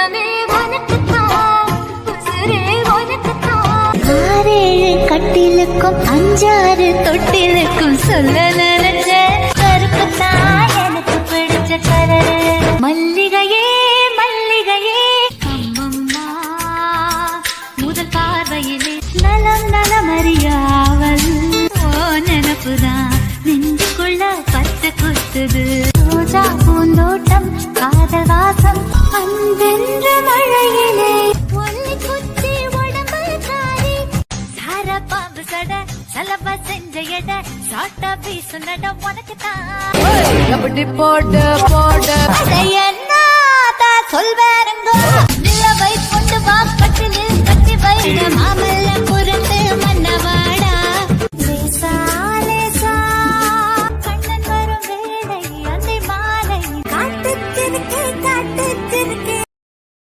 உள்ளமே உனக்குத்தான், உசுரே உனக்குத்தான். 6 கட்டிலுக்கும் 5 தொட்டிலுக்கும் சொல்ல நினைச்ச கருப்புத்தான் எனக்கு பிடிச்ச கலரு. மல்லிகையே மல்லிகையே அம்மம்மா, முதல் பார்வையிலே நலம் நலமறியாவல். ஓ நினப்புதான் நெஞ்சுக்குள்ள பச்சை குத்துது. ரோஜா பூந்தோட்டம் காதல் வாசம் அன்பென்ற மழையிலே ஒல்லி குத்தி உடம்பு காரி சார பாம்பு சட சலப செஞ்ச எட சாட்டா பீசு நட உனக்குத்தான். எப்படி போட்டு போட்டு என்ன சொல்வேன்